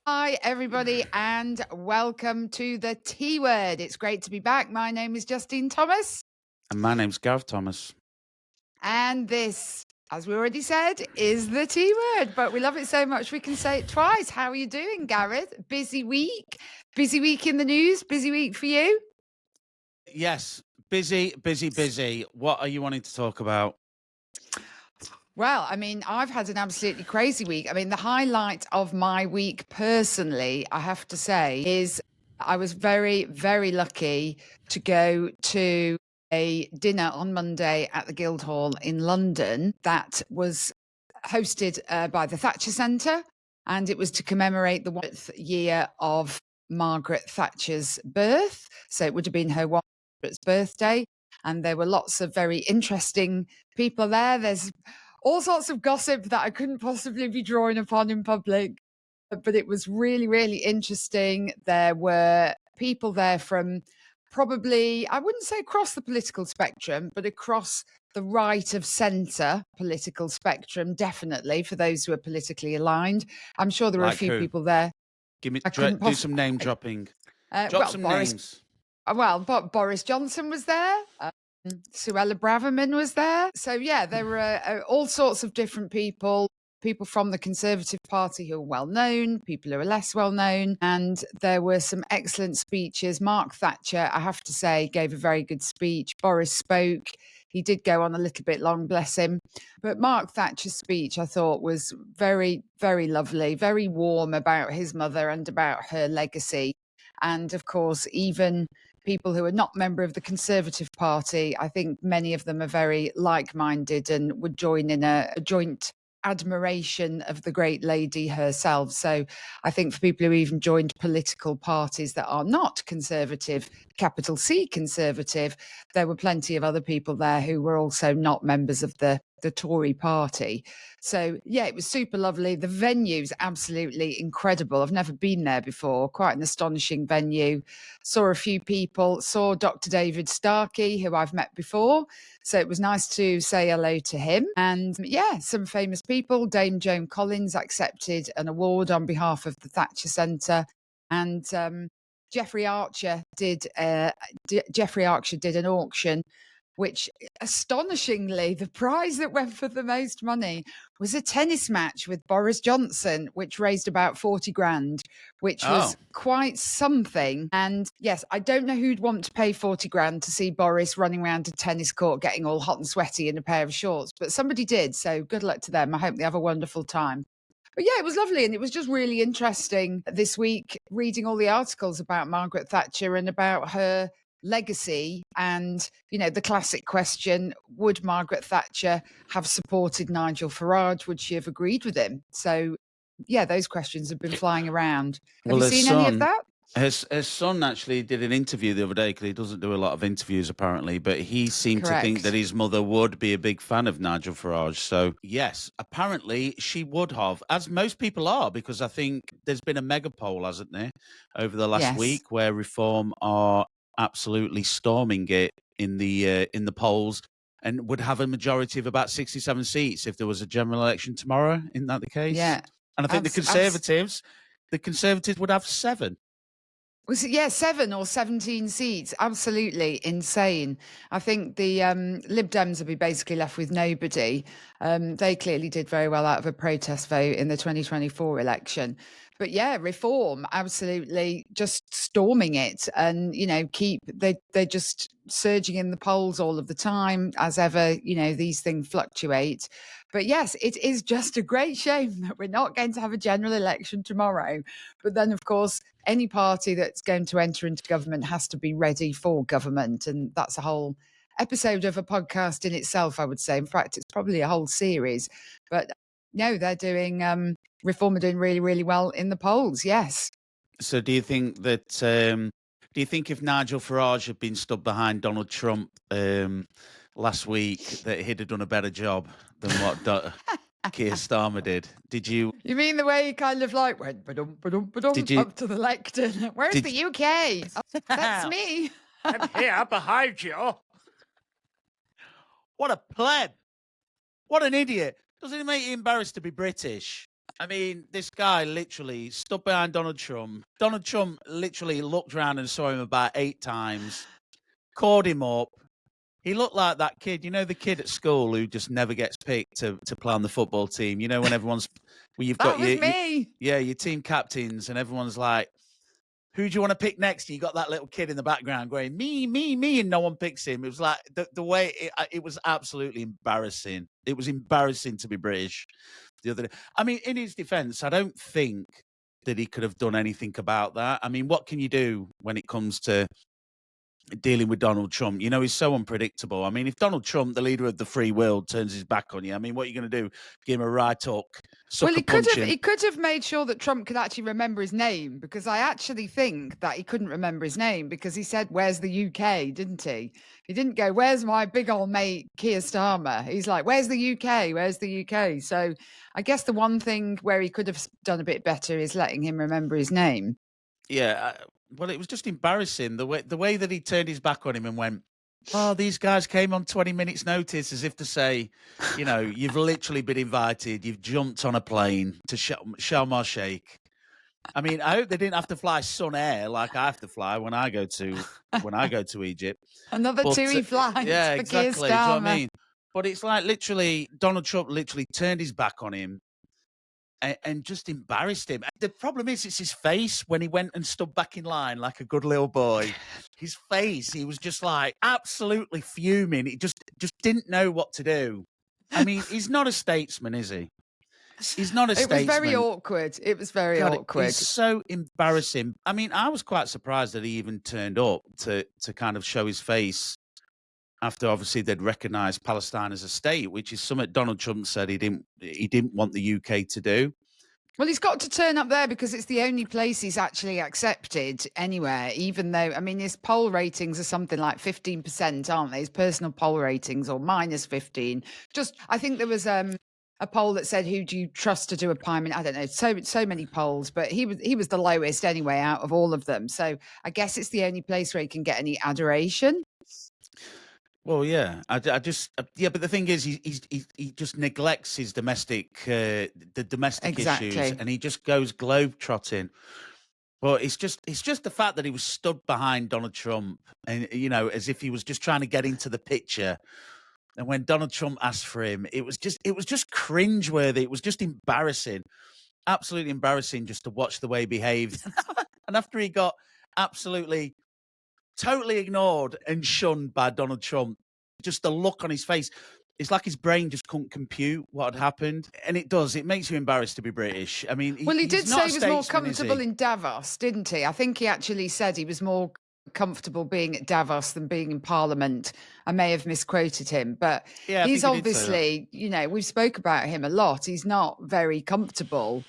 Hi, everybody, and welcome to the T Word. It's great to be back. My name is Justine Thomas, And my name's Gaz Thomas. and this, as we already said, is the T Word. But we love it so much we can say it twice. How are you doing, Gareth? Busy week? Busy week in the news? Busy week for you? Yes, busy. What are you wanting to talk about? Well, I mean, I've had an absolutely crazy week. I mean, the highlight of my week personally, I have to say, is I was very, very lucky to go to a dinner on Monday at the Guildhall in London that was hosted by the Thatcher Centre. And it was to commemorate the 100th year of Margaret Thatcher's birth. So it would have been her 100th birthday. And there were lots of very interesting people there. There's all sorts of gossip that I couldn't possibly be drawing upon in public. But it was really, really interesting. There were people there from probably, I wouldn't say across the political spectrum, but across the right of centre political spectrum, definitely, for those who are politically aligned. I'm sure there were a few who? people there. Do some name dropping. Drop some names. But Boris Johnson was there. Suella Braverman was there. So, yeah, there were all sorts of different people from the Conservative Party who are well known, people who are less well known. And there were some excellent speeches. Mark Thatcher, I have to say, gave a very good speech. Boris spoke. He did go on a little bit long, bless him. But Mark Thatcher's speech, I thought, was very, very lovely, very warm about his mother and about her legacy. And of course, even people who are not member of the Conservative Party, I think many of them are very like-minded and would join in a joint admiration of the great lady herself. So I think for people who even joined political parties that are not Conservative, capital C Conservative, there were plenty of other people there who were also not members of the Tory party. So, yeah, it was super lovely. The venue's absolutely incredible. I've never been there before. Quite an astonishing venue. Saw a few people, saw Dr. David Starkey, who I've met before. So it was nice to say hello to him. And yeah, some famous people. Dame Joan Collins accepted an award on behalf of the Thatcher Centre. And Jeffrey Archer did an auction, which astonishingly, the prize that went for the most money was a tennis match with Boris Johnson, which raised about 40 grand, which was quite something. And yes, I don't know who'd want to pay 40 grand to see Boris running around a tennis court getting all hot and sweaty in a pair of shorts, but somebody did. So good luck to them. I hope they have a wonderful time. But yeah, it was lovely. And it was just really interesting this week reading all the articles about Margaret Thatcher and about her legacy. And, you know, the classic question, would Margaret Thatcher have supported Nigel Farage? Would she have agreed with him? So, yeah, those questions have been flying around. Have you seen any of that? Her son actually did an interview the other day, because he doesn't do a lot of interviews apparently, but he seemed to think that his mother would be a big fan of Nigel Farage. So yes, apparently she would have, as most people are, because I think there's been a mega poll, hasn't there, over the last week, where Reform are absolutely storming it in the polls, and would have a majority of about 67 seats if there was a general election tomorrow. Isn't that the case? Yeah. And I think the Conservatives would have 7. Was it, 7 or 17 seats? Absolutely insane. I think the Lib Dems will be basically left with nobody. They clearly did very well out of a protest vote in the 2024 election. But yeah, Reform absolutely just storming it, and you know, they're just surging in the polls all of the time. As ever, you know, these things fluctuate. But yes, it is just a great shame that we're not going to have a general election tomorrow. But then, of course, any party that's going to enter into government has to be ready for government. And that's a whole episode of a podcast in itself, I would say. In fact, it's probably a whole series. But no, they're doing, Reform are doing really, really well in the polls, yes. So do you think that, do you think if Nigel Farage had been stood behind Donald Trump last week, that he'd have done a better job than what Keir Starmer did? Did you? You mean the way he kind of like went up to the lectern? Where's the UK? Oh, that's me. I'm here behind you. What a pleb! What an idiot! Doesn't it make you embarrassed to be British? I mean, this guy literally stood behind Donald Trump. Donald Trump literally looked around and saw him about 8 times, called him up. He looked like that kid, the kid at school who just never gets picked to play on the football team. When everyone's, you've got your team captains, and everyone's like, who do you want to pick next? And you got that little kid in the background going, me, and no one picks him. It was like the way it was absolutely embarrassing. It was embarrassing to be British the other day. I mean, in his defense, I don't think that he could have done anything about that. I mean, what can you do when it comes to dealing with Donald Trump? He's so unpredictable. I mean, if Donald Trump, the leader of the free world, turns his back on you, I mean, what are you going to do? Give him a right hook? Well, he could have made sure that Trump could actually remember his name, because I actually think that he couldn't remember his name because he said, "Where's the UK?" Didn't he? He didn't go, "Where's my big old mate Keir Starmer?" He's like, "Where's the UK? Where's the UK?" So I guess the one thing where he could have done a bit better is letting him remember his name. Yeah. Well, it was just embarrassing the way that he turned his back on him and went, "Oh, these guys came on 20 minutes notice," as if to say, you've literally been invited, you've jumped on a plane to Sharm el Sheikh. I mean, I hope they didn't have to fly Sun Air like I have to fly when I go to Egypt. Another TUI flight. Yeah, for exactly. Keir Do you know what I Starmer. mean? But it's like literally Donald Trump literally turned his back on him and just embarrassed him. The problem is, it's his face when he went and stood back in line like a good little boy. His face, he was just like absolutely fuming. He just didn't know what to do. I mean, he's not a statesman, is he? He's not a statesman. It was very awkward. It was very awkward. It's so embarrassing. I mean, I was quite surprised that he even turned up to kind of show his face after obviously they'd recognised Palestine as a state, which is something Donald Trump said he didn't want the UK to do. Well, he's got to turn up there because it's the only place he's actually accepted anywhere, even though, I mean, his poll ratings are something like 15%, aren't they? His personal poll ratings, or minus 15. I think there was a poll that said, who do you trust to do a prime minister? I don't know, so many polls, but he was the lowest anyway out of all of them. So I guess it's the only place where he can get any adoration. Well, yeah, but the thing is, he just neglects his domestic issues, and he just goes globetrotting. But it's just the fact that he was stood behind Donald Trump, and as if he was just trying to get into the picture. And when Donald Trump asked for him, it was just cringeworthy. It was just embarrassing, absolutely embarrassing, just to watch the way he behaved. And after he got absolutely totally ignored and shunned by Donald Trump, just the look on his face, it's like his brain just couldn't compute what had happened. And it does. It makes you embarrassed to be British. I mean, he did say he was more comfortable in Davos, didn't he? I think he actually said he was more comfortable being at Davos than being in Parliament. I may have misquoted him, but he's obviously, we've spoke about him a lot. He's not very comfortable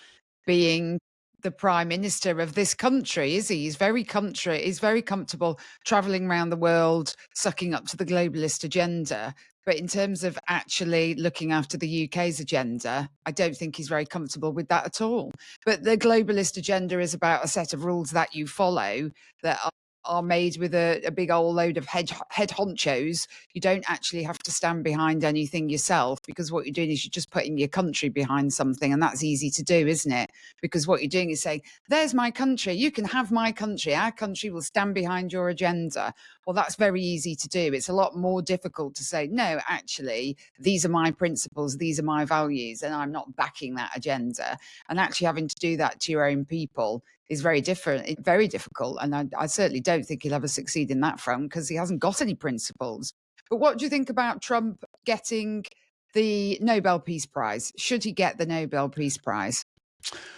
being the prime minister of this country, is he? He's very comfortable traveling around the world, sucking up to the globalist agenda. But in terms of actually looking after the UK's agenda, I don't think he's very comfortable with that at all. But the globalist agenda is about a set of rules that you follow that are made with a big old load of head honchos. You don't actually have to stand behind anything yourself, because what you're doing is you're just putting your country behind something, and that's easy to do, isn't it? Because what you're doing is saying, there's my country, you can have my country, our country will stand behind your agenda. Well, that's very easy to do. It's a lot more difficult to say, no, actually, these are my principles, these are my values, and I'm not backing that agenda. And actually having to do that to your own people is very different, very difficult. And I certainly don't think he'll ever succeed in that front, because he hasn't got any principles. But what do you think about Trump getting the Nobel Peace Prize? Should he get the Nobel Peace Prize?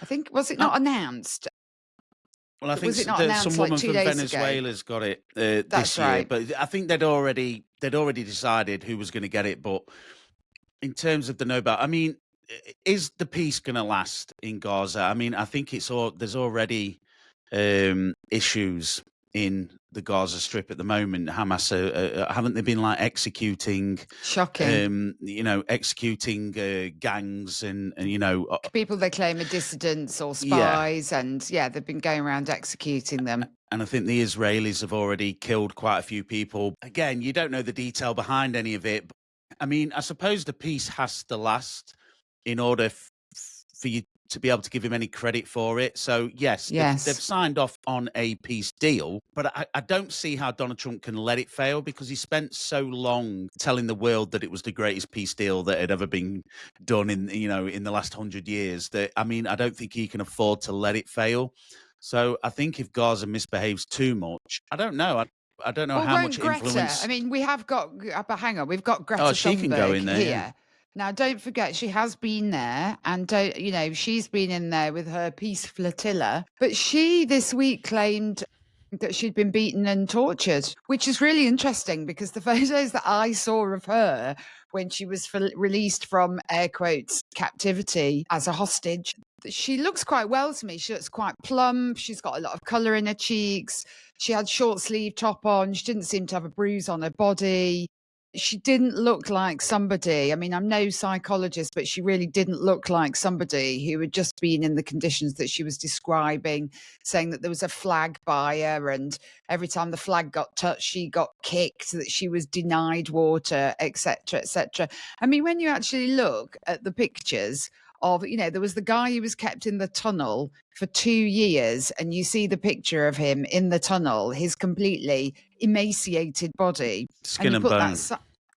I think, was it not announced? Well, I think some woman from Venezuela's got it this year. Right. But I think they'd already decided who was going to get it. But in terms of the Nobel, I mean, is the peace going to last in Gaza? I mean, I think there's already issues in the Gaza Strip at the moment. Hamas haven't they been like executing, shocking, executing gangs and people they claim are dissidents or spies, and they've been going around executing them. And I think the Israelis have already killed quite a few people. Again, you don't know the detail behind any of it. But, I mean, I suppose the peace has to last in order for you to be able to give him any credit for it. So, yes, they've signed off on a peace deal, but I don't see how Donald Trump can let it fail, because he spent so long telling the world that it was the greatest peace deal that had ever been done in the last 100 years. That, I mean, I don't think he can afford to let it fail. So I think if Gaza misbehaves too much, I don't know. I don't know how much influence. I mean, we have got, but hang on, we've got Greta she can go in there, here. yeah. Now, don't forget, she has been there, and she's been in there with her peace flotilla. But she this week claimed that she'd been beaten and tortured, which is really interesting, because the photos that I saw of her when she was released from, air quotes, captivity as a hostage, she looks quite well to me. She looks quite plump. She's got a lot of colour in her cheeks. She had short sleeve top on. She didn't seem to have a bruise on her body. She didn't look like somebody, I mean, I'm no psychologist, but she really didn't look like somebody who had just been in the conditions that she was describing, saying that there was a flag by her, and every time the flag got touched, she got kicked, that she was denied water, etc., etc. I mean, when you actually look at the pictures of, there was the guy who was kept in the tunnel for 2 years, and you see the picture of him in the tunnel, his completely emaciated body. Skin and bone.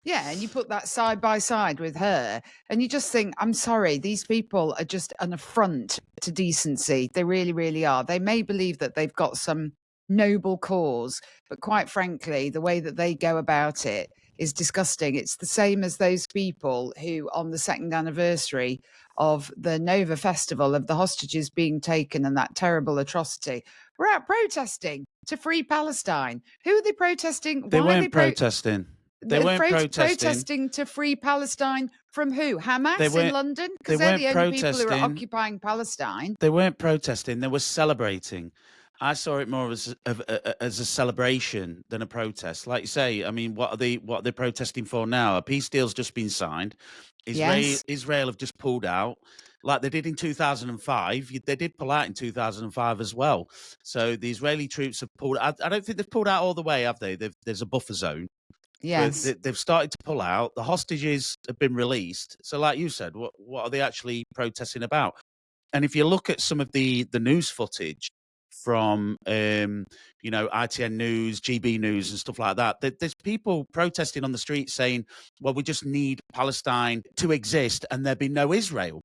And you put that side by side with her, and you just think, I'm sorry, these people are just an affront to decency. They really, really are. They may believe that they've got some noble cause, but quite frankly, the way that they go about it is disgusting. It's the same as those people who, on the second anniversary of the Nova Festival of the hostages being taken and that terrible atrocity, were out protesting to free Palestine. Who are they protesting? They weren't protesting. They weren't protesting to free Palestine from who? Hamas in London? Because they're the only people who are occupying Palestine. They weren't protesting. They were celebrating. I saw it more as a celebration than a protest. Like you say, I mean, what are they protesting for now? A peace deal's just been signed. Israel have just pulled out, like they did in 2005. They did pull out in 2005 as well. So the Israeli troops have pulled out. I don't think they've pulled out all the way, have they? There's a buffer zone. Yes. They've started to pull out. The hostages have been released. So like you said, what are they actually protesting about? And if you look at some of the news footage from ITN News, GB News and stuff like that, there's people protesting on the street saying, well, we just need Palestine to exist and there be no Israel.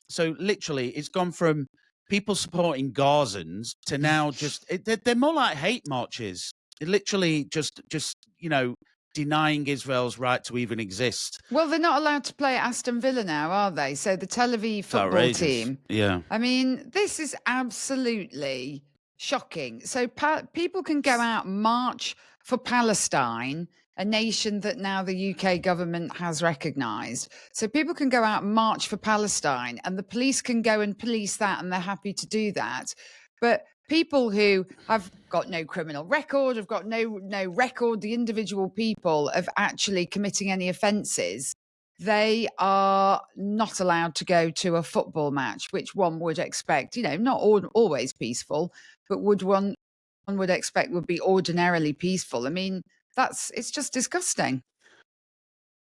So literally it's gone from people supporting Gazans to now they're more like hate marches. Literally just denying Israel's right to even exist. Well, they're not allowed to play at Aston Villa now, are they? So the Tel Aviv football team. Yeah. I mean, this is absolutely shocking. So people can go out and march for Palestine, a nation that now the UK government has recognised. So people can go out and march for Palestine, and the police can go and police that, and they're happy to do that. But people who have got no criminal record, have got no record, the individual people of actually committing any offences, they are not allowed to go to a football match, which one would expect, not always peaceful, but one would expect would be ordinarily peaceful. I mean, it's just disgusting.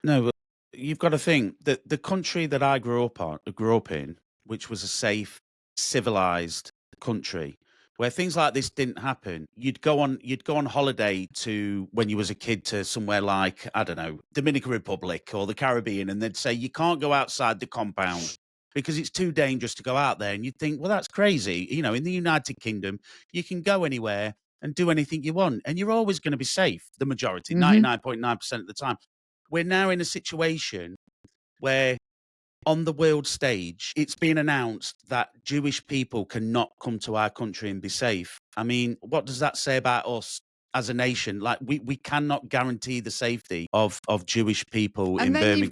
No, but you've got to think that the country that I grew up in, which was a safe, civilized country, where things like this didn't happen, you'd go on holiday to, when you was a kid, to somewhere like, I don't know, Dominican Republic or the Caribbean, and they'd say you can't go outside the compound because it's too dangerous to go out there. And you'd think, well, that's crazy. In the United Kingdom, you can go anywhere and do anything you want, and you're always going to be safe, the majority, 99.9% of the time. We're now in a situation where, on the world stage, it's been announced that Jewish people cannot come to our country and be safe. I mean, what does that say about us as a nation? Like, we cannot guarantee the safety of Jewish people in Birmingham. And then you've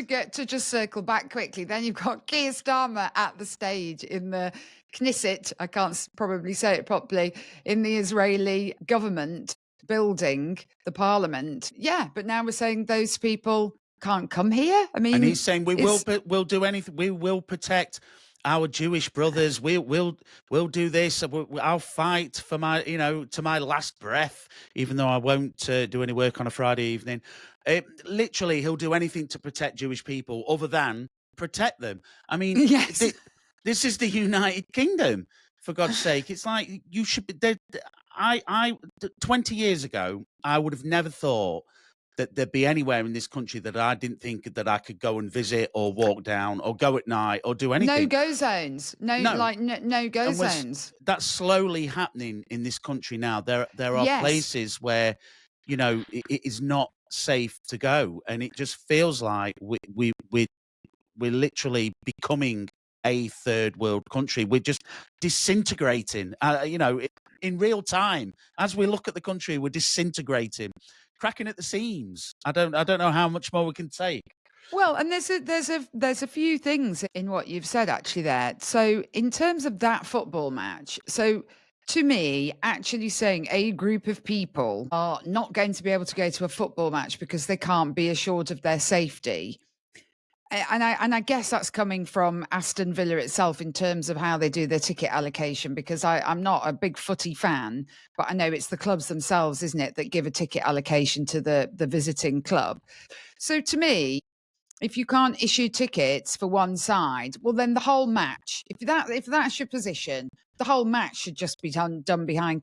got to just circle back quickly. Then you've got Keir Starmer at the stage in the Knesset, I can't probably say it properly, in the Israeli government building, the parliament. Yeah, but now we're saying those people can't come here. I mean, and he's saying we'll do anything. We will protect our Jewish brothers. We'll do this. I'll fight for my to my last breath, even though I won't do any work on a Friday evening. Literally, he'll do anything to protect Jewish people, other than protect them. I mean, yes. This is the United Kingdom, for God's sake. It's like you should be. 20 years ago, I would have never thought that there'd be anywhere in this country that I didn't think that I could go and visit or walk down or go at night or do anything. No-go zones. No-go zones. That's slowly happening in this country now. There are places where, it is not safe to go. And it just feels like we're literally becoming a third world country. We're just disintegrating, in real time. As we look at the country, we're disintegrating, cracking at the seams. I don't know how much more we can take. Well, and there's a few things in what you've said actually there. So in terms of that football match, so to me, actually saying a group of people are not going to be able to go to a football match because they can't be assured of their safety. And I guess that's coming from Aston Villa itself in terms of how they do their ticket allocation, because I'm not a big footy fan, but I know it's the clubs themselves, isn't it, that give a ticket allocation to the visiting club. So to me, if you can't issue tickets for one side, well, then the whole match, if that's your position, the whole match should just be done behind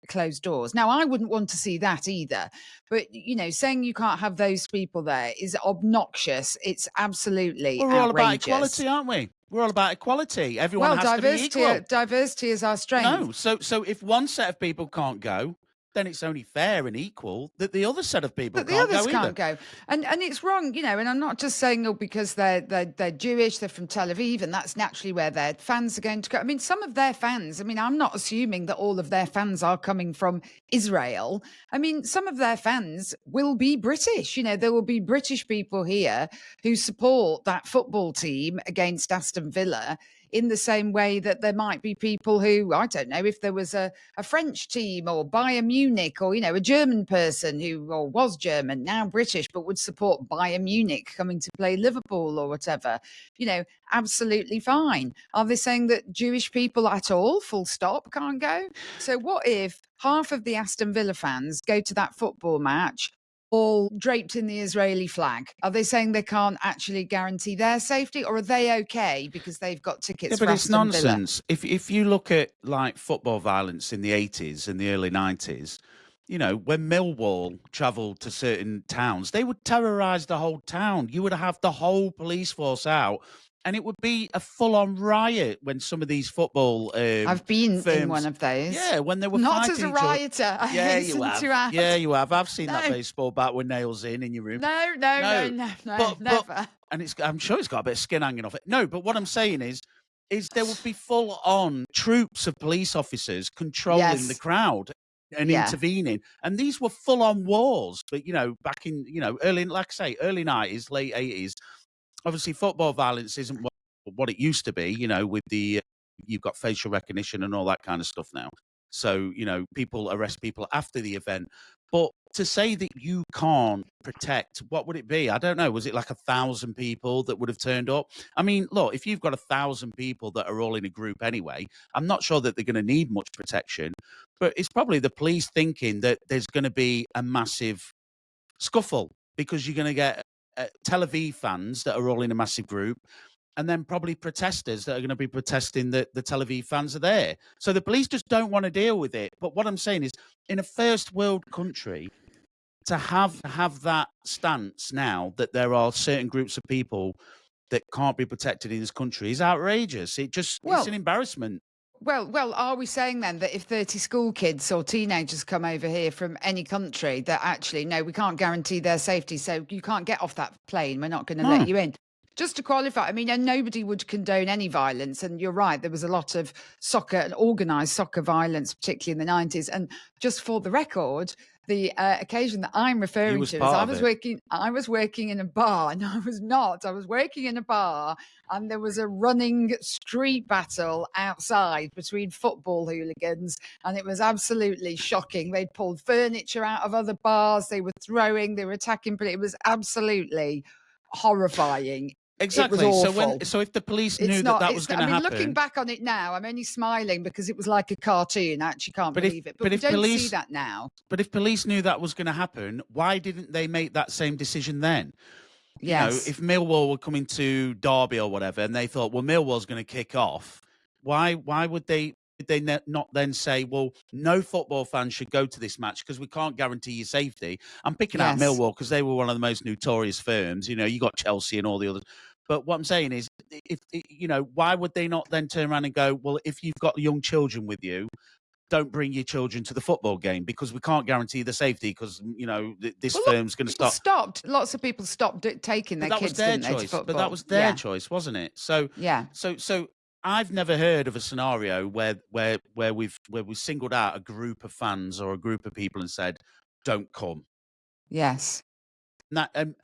closed doors. Now, I wouldn't want to see that either. But, saying you can't have those people there is obnoxious. It's absolutely outrageous. We're all about equality, aren't we? We're all about equality. Everyone has to be equal. Diversity is our strength. No, so if one set of people can't go, then it's only fair and equal that the other set of people can't go. And it's wrong, and I'm not just saying because they're Jewish, they're from Tel Aviv, and that's naturally where their fans are going to go. I mean, some of their fans, I'm not assuming that all of their fans are coming from Israel. I mean, some of their fans will be British. There will be British people here who support that football team against Aston Villa, in the same way that there might be people who, I don't know, if there was a French team or Bayern Munich or, a German person who was German, now British, but would support Bayern Munich coming to play Liverpool or whatever, absolutely fine. Are they saying that Jewish people at all, full stop, can't go? So what if half of the Aston Villa fans go to that football match all draped in the Israeli flag? Are they saying they can't actually guarantee their safety, or are they okay because they've got tickets for Aston Villa? But it's nonsense. If you look at like football violence in the 80s and the early 90s, when Millwall travelled to certain towns, they would terrorise the whole town. You would have the whole police force out. And it would be a full-on riot when some of these football I've been firms, in one of those. Yeah, when they were not fighting as a rioter. Yeah, you have. Yeah, you have. I've seen that baseball bat with nails in your room. No, never. And I'm sure it's got a bit of skin hanging off it. No, but what I'm saying is there would be full-on troops of police officers controlling the crowd and intervening. And these were full-on wars. But, back in, early 90s, late 80s, obviously, football violence isn't what it used to be, with the you've got facial recognition and all that kind of stuff now. So, people arrest people after the event. But to say that you can't protect, what would it be? I don't know. Was it like 1,000 people that would have turned up? I mean, look, if you've got 1,000 people that are all in a group anyway, I'm not sure that they're going to need much protection. But it's probably the police thinking that there's going to be a massive scuffle because you're going to get Tel Aviv fans that are all in a massive group, and then probably protesters that are going to be protesting that the Tel Aviv fans are there. So the police just don't want to deal with it. But what I'm saying is, in a first world country, to have that stance now that there are certain groups of people that can't be protected in this country is outrageous. It's an embarrassment. Well, are we saying then that if 30 school kids or teenagers come over here from any country that actually, no, we can't guarantee their safety, so you can't get off that plane, we're not going to let you in? Just to qualify, and nobody would condone any violence. And you're right, there was a lot of organised soccer violence, particularly in the 90s. And just for the record, the occasion that I'm referring to is I was working in a bar. No, I was not. I was working in a bar, and there was a running street battle outside between football hooligans, and it was absolutely shocking. They'd pulled furniture out of other bars. They were throwing, they were attacking, but it was absolutely horrifying. Exactly. So if the police knew that was going to happen, looking back on it now, I'm only smiling because it was like a cartoon. I actually can't believe it. But we don't see that now. But if police knew that was going to happen, why didn't they make that same decision then? You know, Yes. if Millwall were coming to Derby or whatever, and they thought, well, Millwall's going to kick off, why would they not then say, well, no football fans should go to this match because we can't guarantee your safety? I'm picking out Yes. Millwall because they were one of the most notorious firms. You know, you got Chelsea and all the others. But what I'm saying is, if you know, why would they not then turn around and go, well, if you've got young children with you, don't bring your children to the football game because we can't guarantee the safety because, you know, this firm's going to stop. Lots of people stopped taking their kids, didn't they, to football? But that was their choice, wasn't it? So yeah. So I've never heard of a scenario where we've singled out a group of fans or a group of people and said, don't come. Yes. And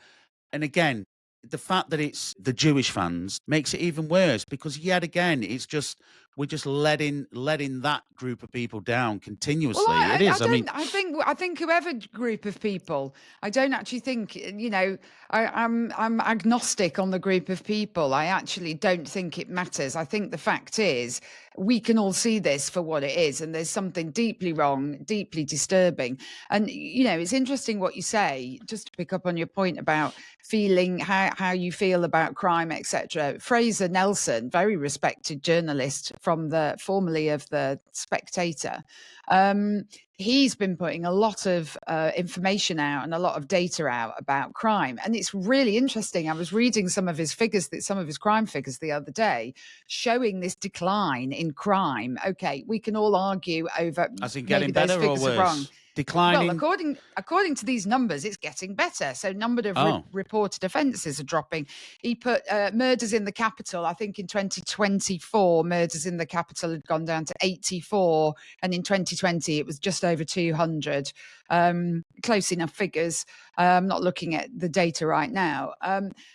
again, the fact that it's the Jewish fans makes it even worse because yet again, it's just we're just letting that group of people down continuously. Well, it is. I think whoever group of people, I don't actually think, you know, I'm agnostic on the group of people. I actually don't think it matters. I think the fact is we can all see this for what it is, and there's something deeply wrong, deeply disturbing. And you know, it's interesting what you say. Just to pick up on your point about feeling how you feel about crime, etc. Fraser Nelson, very respected journalist from formerly of the Spectator, he's been putting a lot of information out and a lot of data out about crime, and it's really interesting. I was reading some of his crime figures the other day, showing this decline in crime. Okay, we can all argue over as in getting maybe better those figures or worse. are wrong. Declining. Well, according to these numbers, it's getting better. So number of reported offences are dropping. He put murders in the capital. I think in 2024, murders in the capital had gone down to 84, and in 2020 it was just over 200. Close enough figures. I'm not looking at the data right now.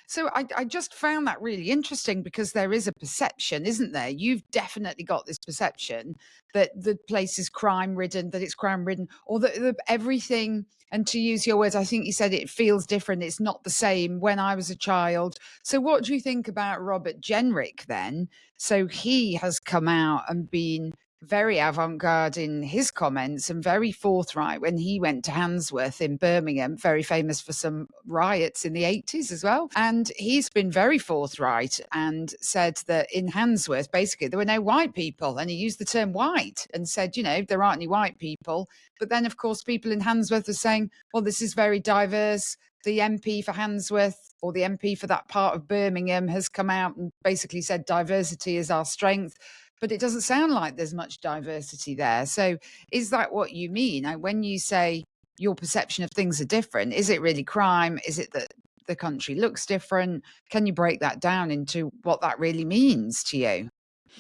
So I just found that really interesting because there is a perception, isn't there? You've definitely got this perception that the place is crime-ridden, that it's crime-ridden, or that everything, and to use your words, I think you said it feels different, it's not the same when I was a child. So what do you think about Robert Jenrick then? So he has come out and been very avant-garde in his comments and very forthright when he went to Handsworth in Birmingham, very famous for some riots in the 80s as well. And he's been very forthright and said that in Handsworth, basically, there were no white people. And he used the term white and said, you know, there aren't any white people. But then, of course, people in Handsworth are saying, well, this is very diverse. The MP for Handsworth, or the MP for that part of Birmingham, has come out and basically said diversity is our strength. But it doesn't sound like there's much diversity there. So is that what you mean? When you say your perception of things are different, is it really crime? Is it that the country looks different? Can you break that down into what that really means to you?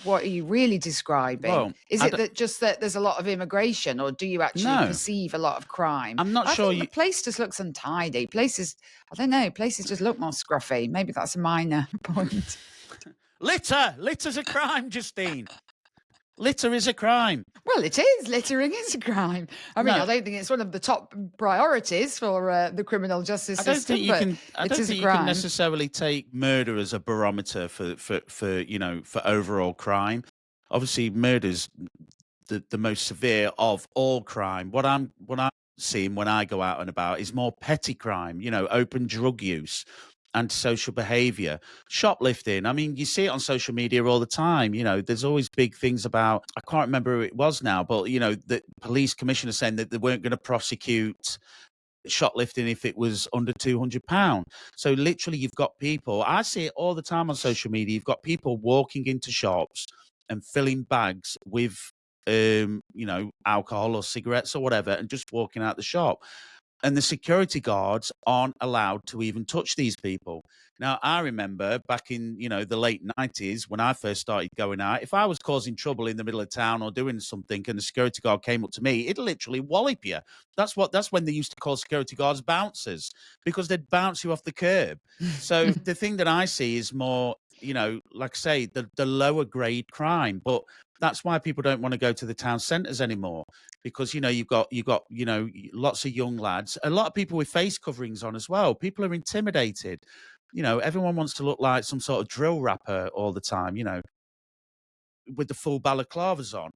What are you really describing? Well, is it that just that there's a lot of immigration, or do you actually perceive a lot of crime? I'm not sure. The place just looks untidy. Places just look more scruffy. Maybe that's a minor point. Litter's a crime, Justine. Litter is a crime. Well, it is. Littering is a crime. I mean, I don't think it's one of the top priorities for the criminal justice system. I don't think you can necessarily take murder as a barometer for overall crime. Obviously, murder's the most severe of all crime. What I'm seeing when I go out and about is more petty crime. You know, open drug use, antisocial behavior, shoplifting. I mean, you see it on social media all the time. You know, there's always big things about, I can't remember who it was now, but, you know, the police commissioner saying that they weren't going to prosecute shoplifting if it was under £200. So literally you've got people, I see it all the time on social media, you've got people walking into shops and filling bags with, alcohol or cigarettes or whatever, and just walking out the shop. And the security guards aren't allowed to even touch these people. Now, I remember back in, the late 90s when I first started going out, if I was causing trouble in the middle of town or doing something and the security guard came up to me, it'd literally wallop you. That's when they used to call security guards bouncers, because they'd bounce you off the curb. So the thing that I see is more, like I say, the lower grade crime. But that's why people don't want to go to the town centres anymore, because you've got lots of young lads, a lot of people with face coverings on as well. People are intimidated. Everyone wants to look like some sort of drill rapper all the time, with the full balaclavas on.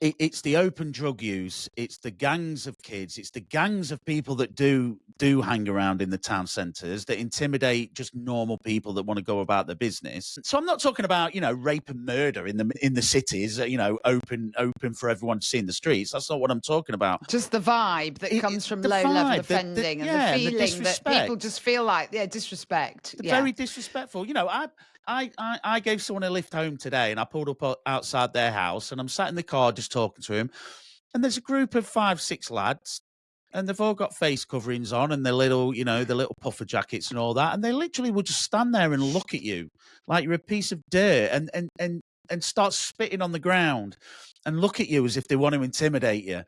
it's the open drug use, it's the gangs of kids, it's the gangs of people that do hang around in the town centres that intimidate just normal people that want to go about their business. So I'm not talking about, rape and murder in the cities, open for everyone to see in the streets. That's not what I'm talking about. Just the vibe that comes from low-level offending and the feeling that people just feel like, disrespect. Very disrespectful. I gave someone a lift home today, and I pulled up outside their house, and I'm sat in the car just talking to him, and there's a group of 5-6 lads, and they've all got face coverings on and their little, the little puffer jackets and all that, and they literally will just stand there and look at you like you're a piece of dirt, and start spitting on the ground and look at you as if they want to intimidate you.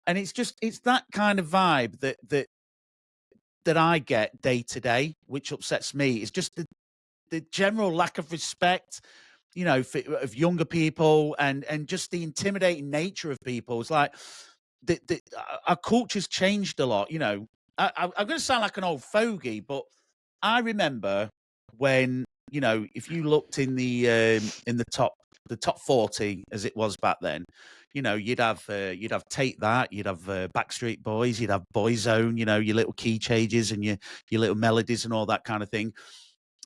And it's that kind of vibe that I get day to day, which upsets me. It's just the general lack of respect, of younger people and just the intimidating nature of people. It's like our culture's changed a lot. I'm going to sound like an old fogey, but I remember when, if you looked in the top 40 as it was back then, you'd have Take That, you'd have Backstreet Boys, you'd have Boyzone, your little key changes and your little melodies and all that kind of thing.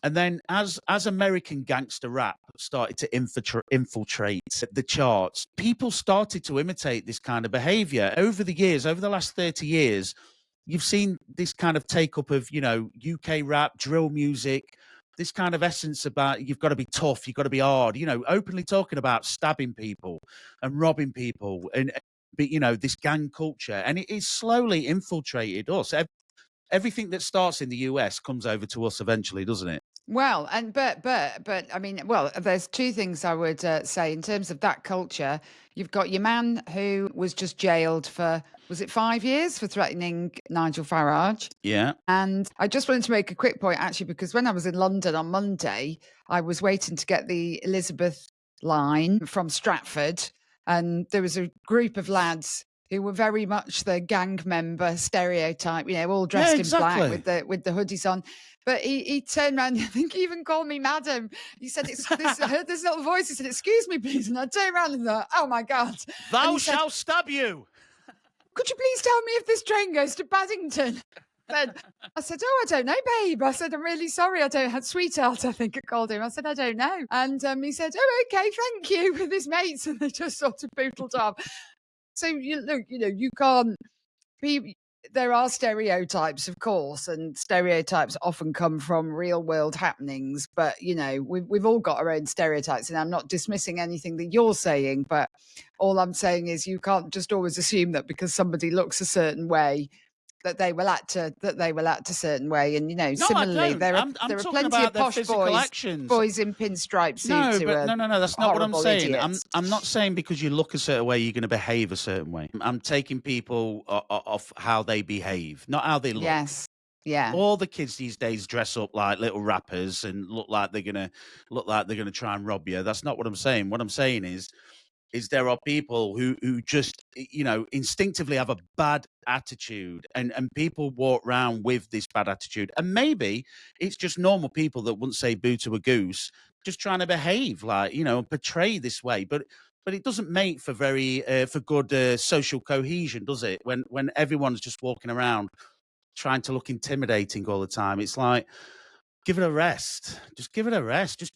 And then as American gangster rap started to infiltrate the charts, people started to imitate this kind of behavior. Over the years, over the last 30 years, you've seen this kind of take up of, UK rap, drill music, this kind of essence about you've got to be tough, you've got to be hard, openly talking about stabbing people and robbing people and this gang culture. And it is slowly infiltrated us. Everything that starts in the US comes over to us eventually, doesn't it? Well, but I mean, there's two things I would say in terms of that culture. You've got your man who was just jailed for, was it 5 years for threatening Nigel Farage? Yeah. And I just wanted to make a quick point, actually, because when I was in London on Monday, I was waiting to get the Elizabeth line from Stratford, and there was a group of lads who were very much the gang member stereotype, all dressed in black with the hoodies on. But he turned around, I think he even called me madam. He said, I heard this little voice, he said, "Excuse me, please." And I turned around and thought, oh my God. Thou shalt stab you. Could you please tell me if this train goes to Paddington? I said, "Oh, I don't know, babe." I said, "I'm really sorry. I don't have sweetheart," I think I called him. I said, "I don't know." And he said, "Oh, okay, thank you," with his mates. And they just sort of bootled off. So you can't be. There are stereotypes, of course, and stereotypes often come from real world happenings. But we've all got our own stereotypes, and I'm not dismissing anything that you're saying. But all I'm saying is you can't just always assume that because somebody looks a certain way that they will act a certain way. And similarly, there are plenty of posh boys in pinstripe suits. No, that's not what I'm saying. Idiots. I'm not saying because you look a certain way you're going to behave a certain way. I'm taking people off how they behave, not how they look. Yes. Yeah. All the kids these days dress up like little rappers and look like they're gonna try and rob you. That's not what I'm saying. What I'm saying is there are people who just instinctively have a bad attitude and people walk around with this bad attitude, and maybe it's just normal people that wouldn't say boo to a goose, just trying to behave like portray this way, but it doesn't make for very for good social cohesion, does it, when everyone's just walking around trying to look intimidating all the time? It's like, give it a rest, just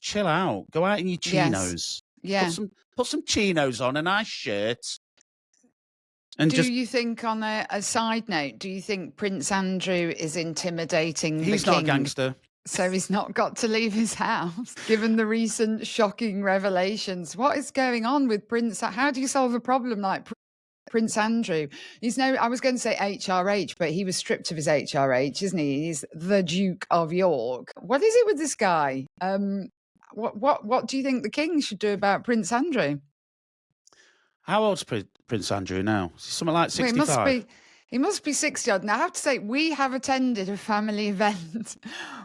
chill out, go out in your chinos. Yes. Put some chinos on, a nice shirt. And you think, on a side note, do you think Prince Andrew is intimidating the king? He's not a gangster. So he's not got to leave his house, given the recent shocking revelations. What is going on with Prince? How do you solve a problem like Prince Andrew? I was going to say HRH, but he was stripped of his HRH, isn't he? He's the Duke of York. What is it with this guy? What do you think the king should do about Prince Andrew? How old's Prince Andrew now? Something like 65? He must be 60 odd. Now, I have to say, we have attended a family event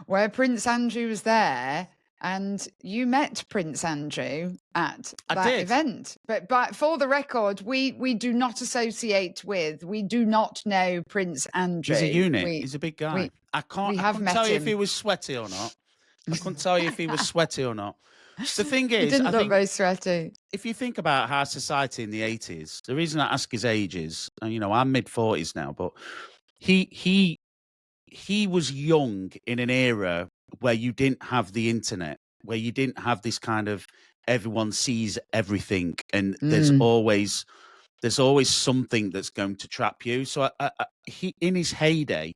where Prince Andrew was there, and you met Prince Andrew at that event. But for the record, we do not associate with, we do not know Prince Andrew. He's a unit. He's a big guy. I can't tell you if he was sweaty or not. I couldn't tell you if he was sweaty or not. The thing He is, didn't I look think very sweaty. if you think about our society in the 80s, the reason I ask his age is, and I'm mid-40s now, but he was young in an era where you didn't have the internet, where you didn't have this kind of everyone sees everything, and there's always something that's going to trap you. So he, in his heyday,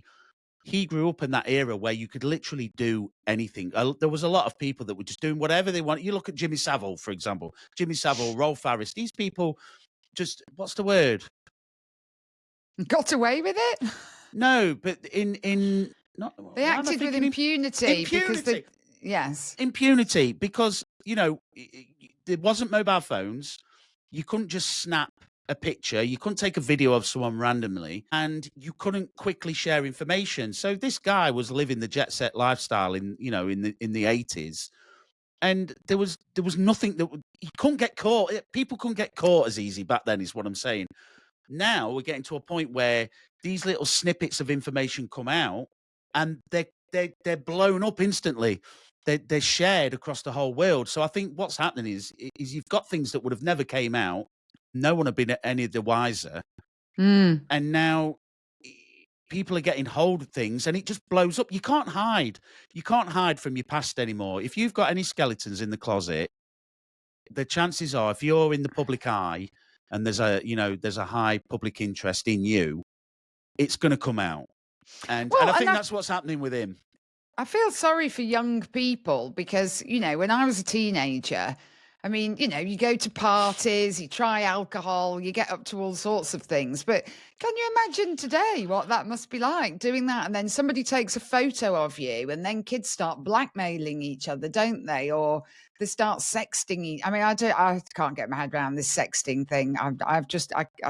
he grew up in that era where you could literally do anything. There was a lot of people that were just doing whatever they want. You look at Jimmy Savile, for example. Jimmy Savile, Rolf Harris. These people just, what's the word? Got away with it? No, but in not they acted with impunity. Impunity. Yes. Impunity, because, there wasn't mobile phones. You couldn't just snap a picture. You couldn't take a video of someone randomly, and you couldn't quickly share information. So this guy was living the jet set lifestyle in the 80s, and there was nothing that he couldn't get caught. People couldn't get caught as easy back then, is what I'm saying. Now we're getting to a point where these little snippets of information come out, and they're blown up instantly. They're shared across the whole world. So I think what's happening is you've got things that would have never came out. No one had been any the wiser. And now people are getting hold of things, and it just blows up. You can't hide. You can't hide from your past anymore. If you've got any skeletons in the closet, the chances are, if you're in the public eye and there's a high public interest in you, it's going to come out. And I think that's what's happening with him. I feel sorry for young people because, when I was a teenager, I mean, you go to parties, you try alcohol, you get up to all sorts of things. But can you imagine today what that must be like, doing that? And then somebody takes a photo of you, and then kids start blackmailing each other, don't they? Or they start sexting. I mean, I can't get my head around this sexting thing. I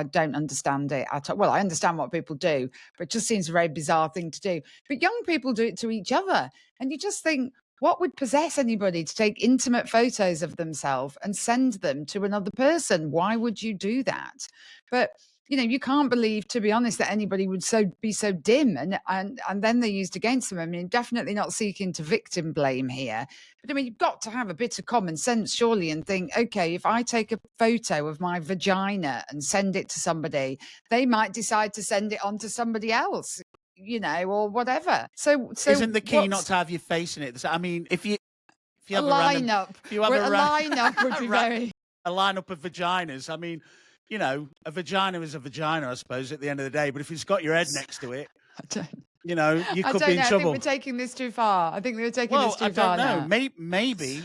don't understand it at all. Well, I understand what people do, but it just seems a very bizarre thing to do. But young people do it to each other. And you just think, what would possess anybody to take intimate photos of themselves and send them to another person? Why would you do that? But, you can't believe, to be honest, that anybody would be so dim, and then they're used against them. I mean, definitely not seeking to victim blame here. But I mean, you've got to have a bit of common sense, surely, and think, okay, if I take a photo of my vagina and send it to somebody, they might decide to send it on to somebody else, or whatever. So isn't the key not to have your face in it? I mean, if you have a lineup, lineup would be a lineup of vaginas. I mean, a vagina is a vagina, I suppose, at the end of the day. But if it's got your head next to it, you could be in trouble. I think we're taking this too far. I think we're taking this too far now. Maybe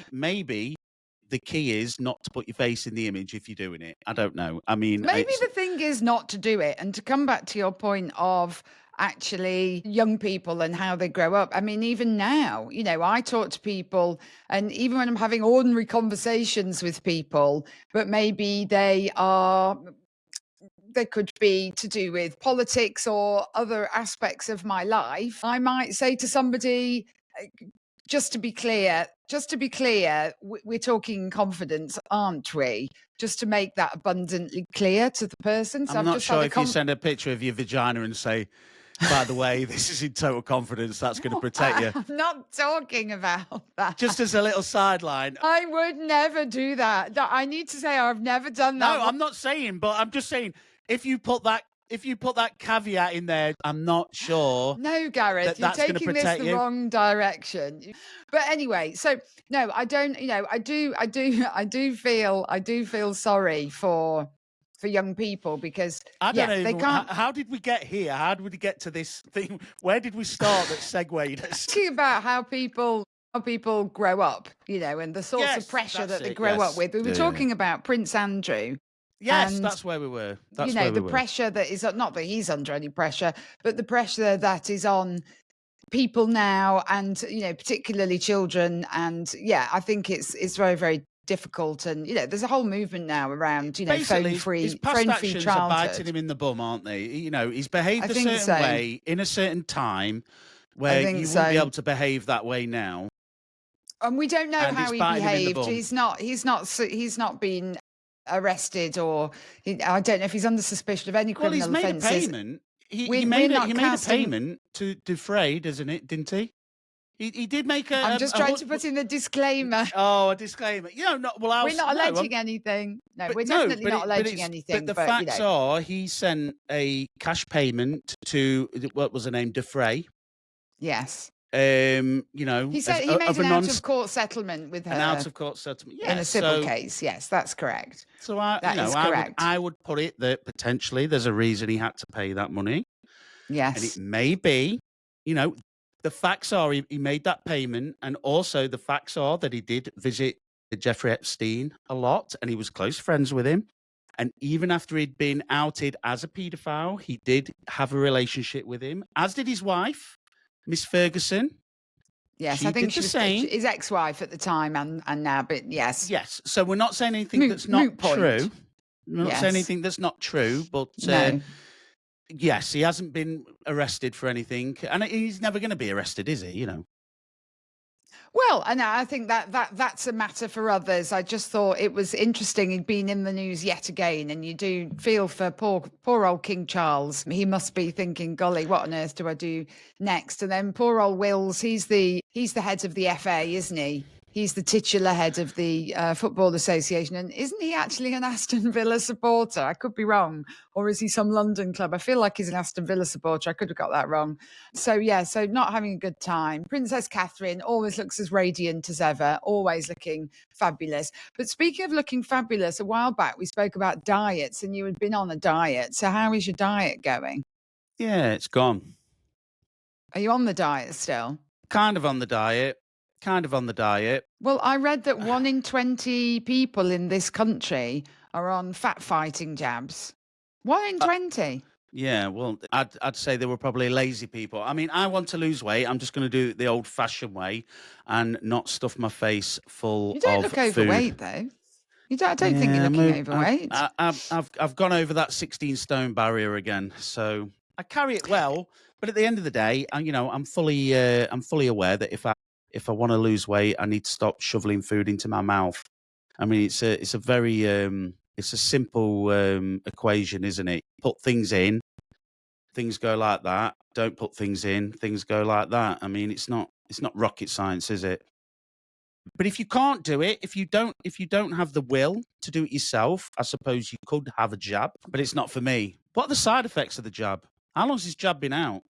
the key is not to put your face in the image if you're doing it. I don't know. I mean, maybe the thing is not to do it. And to come back to your point of actually young people and how they grow up. I mean, even now, I talk to people, and even when I'm having ordinary conversations with people, but maybe they could be to do with politics or other aspects of my life. I might say to somebody, just to be clear, we're talking confidence, aren't we? Just to make that abundantly clear to the person. So I'm not sure if you send a picture of your vagina and say, by the way, this is in total confidence, that's going to protect you. I'm not talking about that. Just as a little sideline. I would never do that. I need to say I've never done that. No, I'm not saying, but I'm just saying, if you put that caveat in there, I'm not sure. No, Gareth, you're taking this the wrong direction. But anyway, so no, I don't. I do feel sorry for young people because I don't know. They can't. How did we get here? How did we get to this thing? Where did we start that segued us? Talking about how people grow up, and the sorts of pressure that they grow up with. We were talking about Prince Andrew. Yes, that's where we were. Pressure that is not that he's under any pressure, but the pressure that is on people now, and particularly children. And I think it's very, very difficult. And there's a whole movement now around phone-free childhood. Are biting him in the bum, aren't they? He's behaved a certain way in a certain time where you wouldn't be able to behave that way now. And we don't know how he behaved. He's not been arrested, or I don't know if he's under suspicion of any criminal offences. He made a payment to defray, didn't he? He did make a. I'm just trying to put in the disclaimer. Oh, a disclaimer. We're not alleging anything. No, we're definitely not alleging anything. But the facts are, he sent a cash payment to what was her name, Defray. Yes. He said he made an out-of-court settlement with her. An out-of-court settlement, yes. In a civil case, yes, that's correct. So I would put it that potentially there's a reason he had to pay that money. Yes. And it may be, the facts are he made that payment, and also the facts are that he did visit Jeffrey Epstein a lot, and he was close friends with him. And even after he'd been outed as a paedophile, he did have a relationship with him, as did his wife, Miss Ferguson. Yes, I think she was his ex-wife at the time and now, but yes. Yes, so we're not saying anything that's not true. We're not saying anything that's not true, but yes, he hasn't been arrested for anything, and he's never going to be arrested, is he? Well, and I think that's a matter for others. I just thought it was interesting. He'd been in the news yet again, and you do feel for poor old King Charles. He must be thinking, golly, what on earth do I do next? And then poor old Wills, he's the head of the FA, isn't he? He's the titular head of the Football Association. And isn't he actually an Aston Villa supporter? I could be wrong. Or is he some London club? I feel like he's an Aston Villa supporter. I could have got that wrong. So not having a good time. Princess Catherine always looks as radiant as ever, always looking fabulous. But speaking of looking fabulous, a while back we spoke about diets and you had been on a diet. So how is your diet going? Yeah, it's gone. Are you on the diet still? Kind of on the diet. Well, I read that 1 in 20 people in this country are on fat fighting jabs. 1 in 20. Yeah, well, I'd say they were probably lazy people. I mean, I want to lose weight. I'm just going to do it the old-fashioned way and not stuff my face full of food. You don't look overweight, though. I don't think you're looking overweight. I've gone over that 16-stone barrier again, so I carry it well. But at the end of the day, I'm fully aware that if I want to lose weight, I need to stop shoveling food into my mouth. I mean, it's a very it's a simple equation, isn't it? Put things in, things go like that. Don't put things in, things go like that. I mean, it's not rocket science, is it? But if you can't do it, if you don't have the will to do it yourself, I suppose you could have a jab, but it's not for me. What are the side effects of the jab? How long's this jab been out?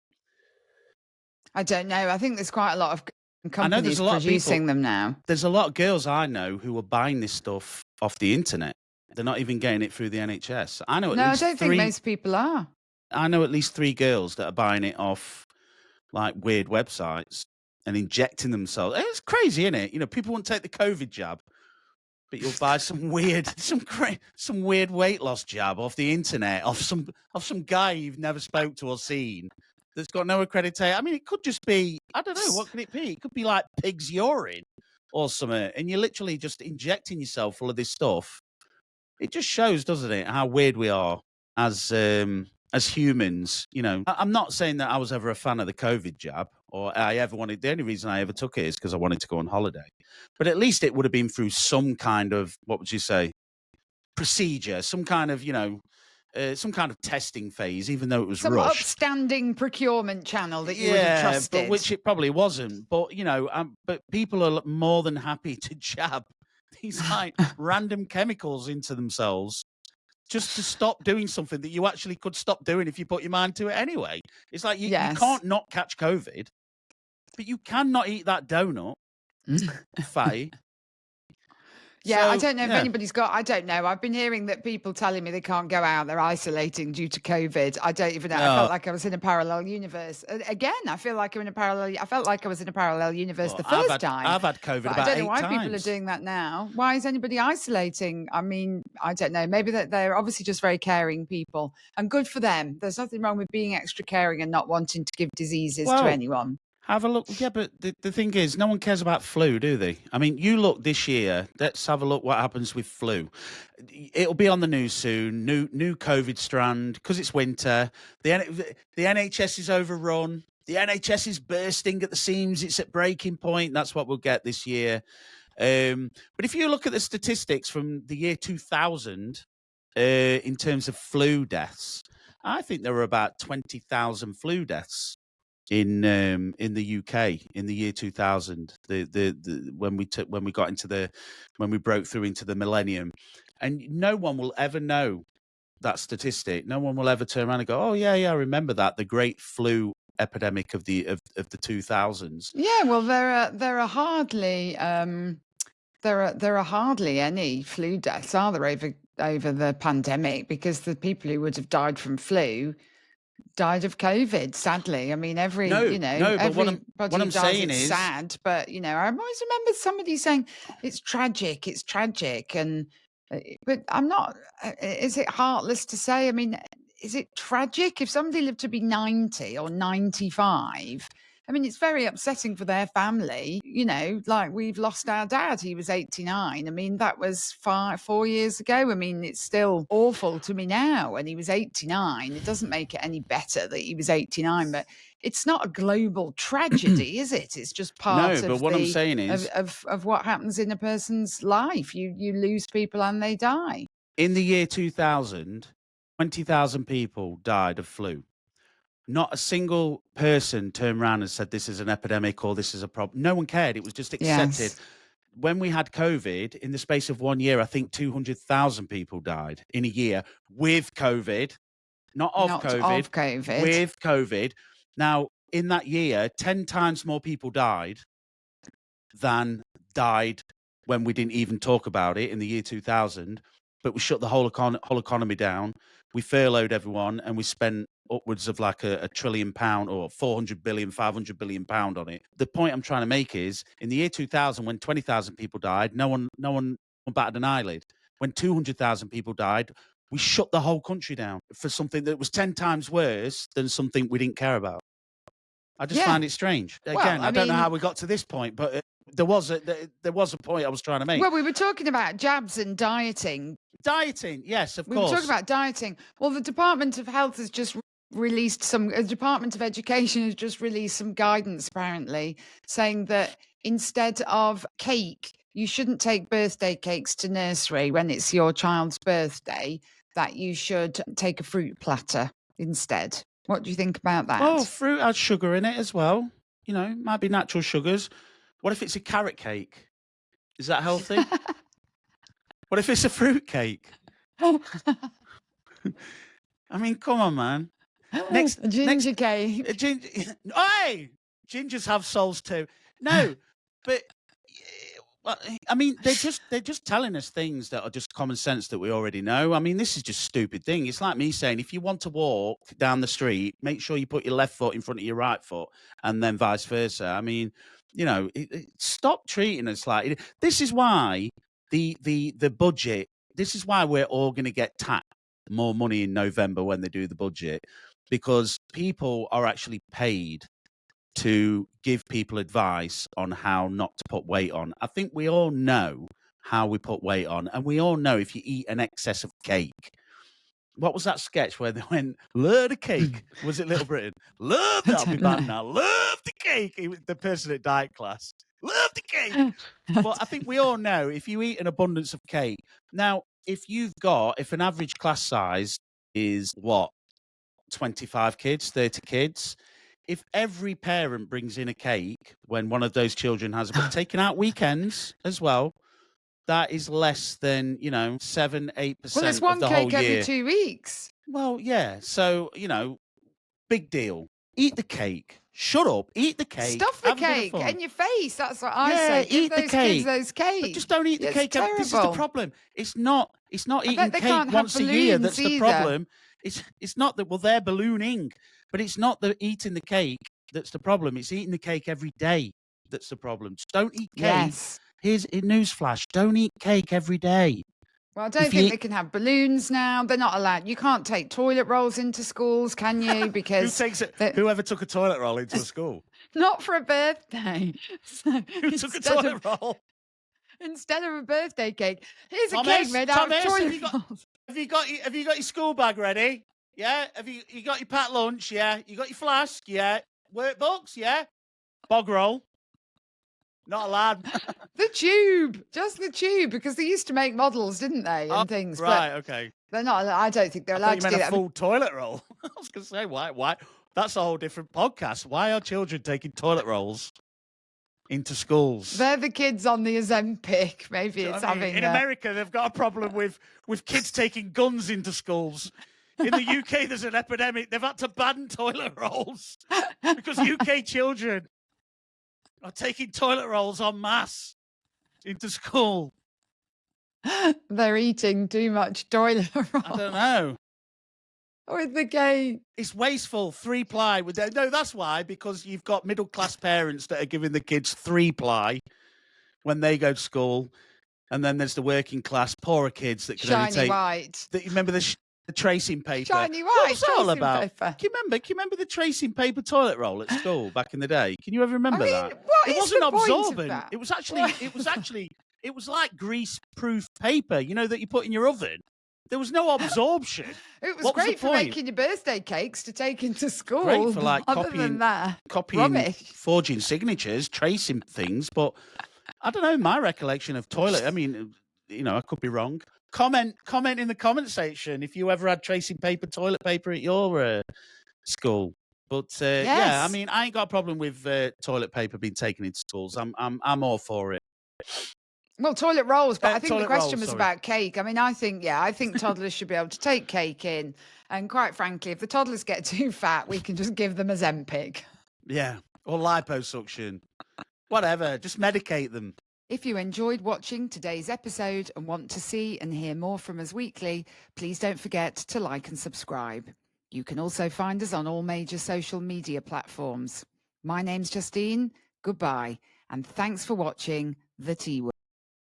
I don't know. I think there's quite a lot of companies producing them now. There's a lot of girls I know who are buying this stuff off the internet. They're not even getting it through the NHS. I don't think most people are. I know at least 3 girls that are buying it off like weird websites and injecting themselves. It's crazy, isn't it? People won't take the COVID jab, but you'll buy some weird weight loss jab off the internet, off some guy you've never spoke to or seen. That's got no accreditation. I mean, it could just be, I don't know, what could it be? It could be like pig's urine or something. And you're literally just injecting yourself full of this stuff. It just shows, doesn't it, how weird we are as humans. I'm not saying that I was ever a fan of the COVID jab or the only reason I ever took it is because I wanted to go on holiday. But at least it would have been through some kind of, what would you say, procedure, some kind of testing phase, even though it was some rushed. Upstanding procurement channel that you would have trusted. But which it probably wasn't. But but people are more than happy to jab these like random chemicals into themselves just to stop doing something that you actually could stop doing if you put your mind to it anyway. It's like you can't not catch COVID, but you cannot eat that donut. Faye. Yeah, so, I don't know if anybody's got, I don't know. I've been hearing that people telling me they can't go out, they're isolating due to COVID. I don't even know. I felt like I was in a parallel universe. Again, I felt like I was in a parallel universe the first time. I've had COVID about 8 times. I don't know why people are doing that now. Why is anybody isolating? I mean, I don't know. Maybe they're obviously just very caring people and good for them. There's nothing wrong with being extra caring and not wanting to give diseases to anyone. Have a look. Yeah, but the thing is, no one cares about flu, do they? I mean, you look this year. Let's have a look what happens with flu. It'll be on the news soon. New COVID strand because it's winter. The NHS is overrun. The NHS is bursting at the seams. It's at breaking point. That's what we'll get this year. But if you look at the statistics from the year 2000 in terms of flu deaths, I think there were about 20,000 flu deaths in the UK in the year 2000. When we broke through into the millennium, and no one will ever know that statistic. No one will ever turn around and go, "Oh yeah, I remember that, the great flu epidemic of the 2000s." Yeah, well, there are hardly there are hardly any flu deaths, are there, over the pandemic? Because the people who would have died from flu died of COVID. Sadly, I mean, But what I'm saying is sad. But I always remember somebody saying it's tragic, and but I'm not. Is it heartless to say? I mean, is it tragic if somebody lived to be 90 or 95? I mean, it's very upsetting for their family. Like we've lost our dad. He was 89. I mean, that was 4 years ago. I mean, it's still awful to me now. And he was 89. It doesn't make it any better that he was 89, but it's not a global tragedy, is it? It's just part of what I'm saying is of what happens in a person's life. You lose people and they die. In the year 2000, 20,000 people died of flu. Not a single person turned around and said this is an epidemic or this is a problem. No one cared. It was just accepted. Yes. When we had COVID, in the space of 1 year, I think 200,000 people died in a year with COVID, not of COVID, with COVID. Now, in that year, 10 times more people died than died when we didn't even talk about it in the year 2000. But we shut the whole economy down. We furloughed everyone, and we spent upwards of like a £1 trillion or 400 billion, 500 billion pound on it. The point I'm trying to make is, in the year 2000, when 20,000 people died, no one batted an eyelid. When 200,000 people died, we shut the whole country down for something that was 10 times worse than something we didn't care about. I just find it strange. Again, I don't know how we got to this point, but there was a point I was trying to make. Well, we were talking about jabs and dieting. Dieting, yes, of course. We were talking about dieting. Well, the Department of Health has just released Department of Education has just released some guidance, apparently, saying that instead of cake, you shouldn't take birthday cakes to nursery when it's your child's birthday, that you should take a fruit platter instead. What do you think about that? Oh, fruit has sugar in it as well. Might be natural sugars. What if it's a carrot cake? Is that healthy? What if it's a fruit cake? I mean, come on, man. A ginger cake. Hey! Gingers have souls too. No, but well, I mean, they're just telling us things that are just common sense that we already know. I mean, this is just a stupid thing. It's like me saying, if you want to walk down the street, make sure you put your left foot in front of your right foot, and then vice versa. I mean, stop treating us like this. Is why the budget. This is why we're all going to get taxed more money in November when they do the budget, because people are actually paid to give people advice on how not to put weight on. I think we all know how we put weight on, and we all know if you eat an excess of cake. What was that sketch where they went, "Love the cake"? Was it Little Britain? Love that'll be bad now. Love the cake. It was the person at diet class. Love the cake. But I think we all know if you eat an abundance of cake. Now, if an average class size is 25 kids, 30 kids. If every parent brings in a cake when one of those children has taken out weekends as well, that is less than 7-8%. Well, it's one of the cake whole year. every 2 weeks. Well, yeah. So big deal. Eat the cake. Shut up. Eat the cake. Stuff the cake in your face. That's what I say. Eat Give those kids those cakes. But just don't eat the cake. Terrible. This is the problem. It's not eating cake once a year that's the problem. It's not that they're ballooning, but it's not the eating the cake that's the problem. It's eating the cake every day that's the problem. Just don't eat cake. Yes. Here's a newsflash. Don't eat cake every day. Well, I don't think they can have balloons now. They're not allowed. You can't take toilet rolls into schools, can you? Because whoever took a toilet roll into a school? Not for a birthday. Who took a toilet roll? Instead of a birthday cake. Here's a cake made out of toilet rolls. Have you got your school bag ready? Yeah. Have you got your packed lunch? Yeah. You got your flask? Yeah. Workbooks? Yeah. Bog roll? Not allowed. The tube, just the tube, because they used to make models, didn't they, and things. Right. But okay. they're not. I don't think they're allowed to do that. A full toilet roll. I was going to say why That's a whole different podcast. Why are children taking toilet rolls into schools? They're the kids on the Ozempic. Maybe it's having... In America, they've got a problem with kids taking guns into schools. In the UK, there's an epidemic. They've had to ban toilet rolls because UK children are taking toilet rolls en masse into school. They're eating too much toilet roll. I don't know. With the cake. It's wasteful, 3-ply. No, that's why, because you've got middle-class parents that are giving the kids 3-ply when they go to school. And then there's the working class, poorer kids that can only take... white. Remember the tracing paper? Shiny white. What was that all about? Paper. Can you remember the tracing paper toilet roll at school back in the day? Can you ever remember that? It wasn't absorbent. It was like grease-proof paper, that you put in your oven. There was no absorption. It was great for making your birthday cakes to take into school. Great for like copying, forging signatures, tracing things. But I don't know, my recollection of toilet, I mean, I could be wrong. Comment in the comment section if you ever had tracing paper, toilet paper at your school. But yes. Yeah, I mean, I ain't got a problem with toilet paper being taken into schools. I'm all for it. Well, toilet rolls, but I think the question was about cake. I mean, I think toddlers should be able to take cake in. And quite frankly, if the toddlers get too fat, we can just give them Ozempic. Yeah, or liposuction. Whatever, just medicate them. If you enjoyed watching today's episode and want to see and hear more from us weekly, please don't forget to like and subscribe. You can also find us on all major social media platforms. My name's Justine. Goodbye. And thanks for watching The T Word.